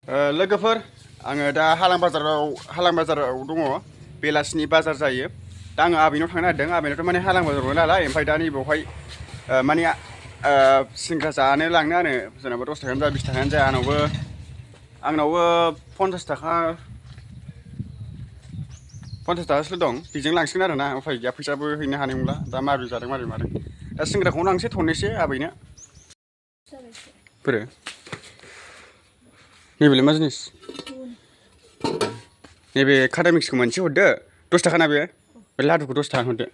लोगोफोर आङो दा हालां बाजाराव दङ बेलासिनि बाजार जायो दा आङो आबैनाव थांनो नागिरदों आबैनावथ' माने हालां बाजाराव नालाय ओमफ्राय दा नैबावहाय माने सिंग्रा जानो लांनो आरो जेनेबा 10 थाखायानो जा 20 थाखायानो जा आंनावबो 50 थाखासोल' दं बेजों लांसिगोन आरो ना उफाय गैया फैसाबो हैनो हानाय नंला दा मारै जादों मारै मादों दा सिंग्राखौनो लांसै थननैसो आबैनो बोरो नैबेलाय मा जिनिस नैबे काटा मिक्सखौ मोनसे हरदो 10 थाखा ना बे लादुखौ 10 थाखा हरदो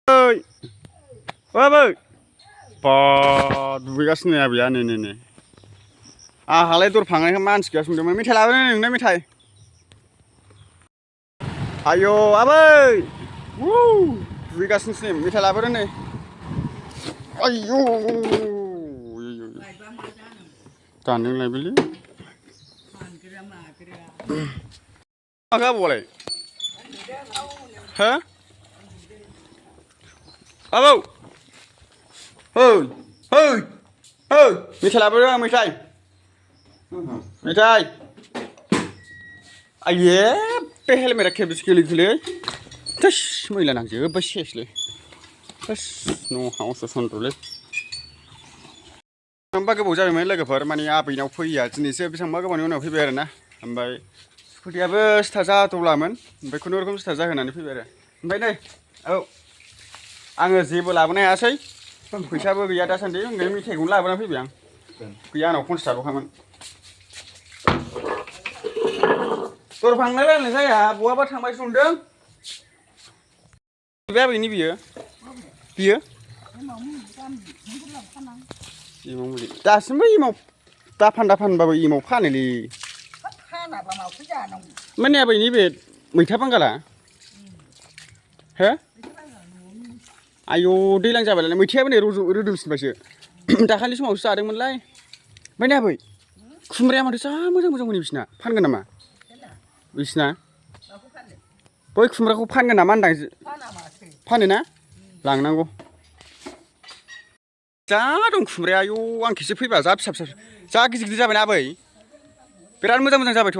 ओइ आबै बा दुगैगासिनो आबैया नै आंहालाय दर फांनायखाय मानसि गैया संदोंमोन मेथाइ लाबोनो नोंनो मेथाइ आयौ आबै दुगैगासिनोसो नै मेथाइ लाबोदो नै आयौ दानदों लायबायलै माखौ आबौआलाय हो आबौ मेथाइ लाबोदो आं मेथाइ आइये बे हेलमेटआ खेबसे गोलैखोलै थोस मैला नांजोब्बाय सेसलै थोस न'आवसो सनद्रलै बेसेबांबा गोबाव जाबायमोन लोगोफोर माने आबैनाव फैया दिनैसो बेसेबांबा गोबावनि उनाव फैबाय आरो ना ओमफ्राय स्कुटियाबो स्टार्ट जाथ'लामोन ओमफ्राय खुनुरुखुम स्टार्ट जाहोनानै फैबाय आरो ओमफ्राय नै औ आङो जेबो लाबोनो हायासै फैसाबो गैया दासान्दि ओंखायनो मेथाइखौनो लाबोनानै फैबाय आं गैया आंनाव 50 थाखाल'खामोन दर फांनाय रायलायनाय जाया बहाबा थांबायसो नंदों बे आबैनि बियो एमाव मुलि दासिमबो एमाव दाफानबाबो एमाव फानोलै फानाबा माखौ जानांगौ माने आबैनि बे मैथा बांगाला हो आयौ दैज्लां जाबायलाय मैथायाबो नै रोदोमसिनबायसो दाखालि समावसो जादोंमोनलाय ओमफ्राय नै आबै खुमब्राया माथो जा मोजां मोनो बिसिना फानगोन नामा बिसिना बै खुमब्राखौ फानगोन नामा होनदां फानोना लांनांगौ जा दं खुमब्राया आयौ आं खेबसे फैबा जा फिसा जा गिदिर जाबायना आबै बिराद मोजां जाबायथ'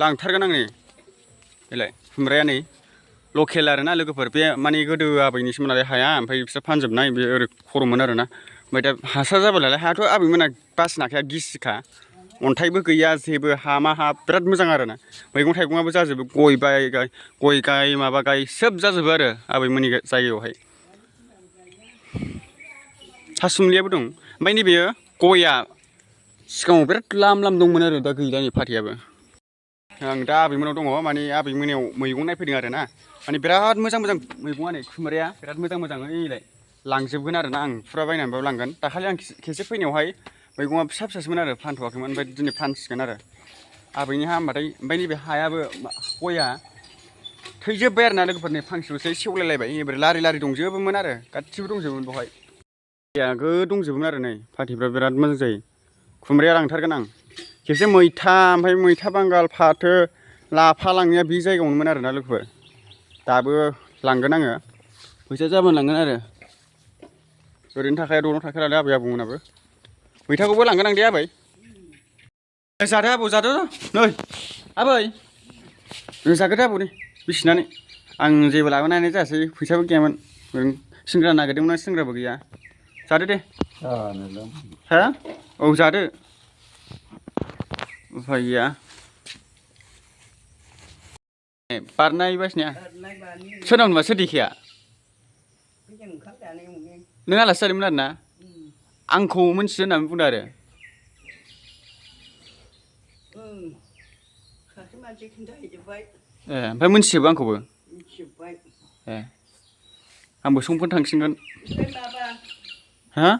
लांथारगोन आं नै बेलाय खुमब्राया नै लकेल आरोना लोगोफोर बे माने गोदो आबैनिसोमोन नालाय हाया ओमफ्राय बिसोर फानजोबनाय बे ओरै खर'मोन आरोना ओमफ्राय दा हासार जाबाय नालाय हायाथ' आबैमोना बासिनो हाखाया गिसिखा अन्थाइबो गैया जेबो हामा हा बिराद मोजां आरोना मैगं थाइगङाबो जाजोबो गय गाय माबा गाय सोब जाजोबो आरो आबैमोननि जायगायावहाय थासुमलियाबो दं ओमफ्राय नैबेयो गया सिगाङाव बिराद लाम दंमोन आरो दा गैला नै फाथैयाबो आं दा आबैमोनाव दङ माने आबैमोनाव मैगं नायफैदों आरो ना माने बिराद मोजां मैगङा नै खुमब्राया बिराद मोजाङैलाय लांजोबगोन आरो ना आं फुरा बायनानैबाबो लांगोन दाखालि आं खेबसे फैनायावहाय मैगङा फिसासोमोन आरो फानथ'वाखैमोन ओमफ्राय दिनै फानसिगोन आरो आबैनि हा होनबाथाय ओमफ्राय नैबे हायाबो गया थैजोब्बाय आरो ना लोगोफोरनि फांसेल'सै सेवलायलायबाय एबार लारि दंजोबोमोन आरो गासिबो दंजोबोमोन बेवहाय गैयागो दंजोबोमोन आरो नै फाथैफ्रा बिराद मोजां जायो खुमब्राया लांथारगोन आं खेबसे ओमफ्राय मैथा बांगाल फाथो लाफा लांनाया बे जायगायावनोमोन आरो ना लोगोफोर दाबो लांगोन आङो फैसा जाबानो लांगोन आरो ओरैनो थाखाया द'नाव थाखाया नालाय आबै आबौमोनाबो मैथाखौबो लांगोन आं दे आबै जादो आबौ जादो नै आबै जागोन आबौ नै बिसिनानै आं जेबो लाबोनो हानाय जायासै फैसाबो गैयामोन सिंग्रा नागिरदोंमोन सिंग्राबो गैया जादो दे हा औ जादो उफाय गैया बारनाय बासिनाया सोरनाव सोर देखाया नों आलासि जादोंमोन आरो ना आंखौ मोनथियो होननानै बुंदों आरो ए ओमफ्राय मोनथिजोबो आंखौबो ए आंबो समफोर थांसिगोन हा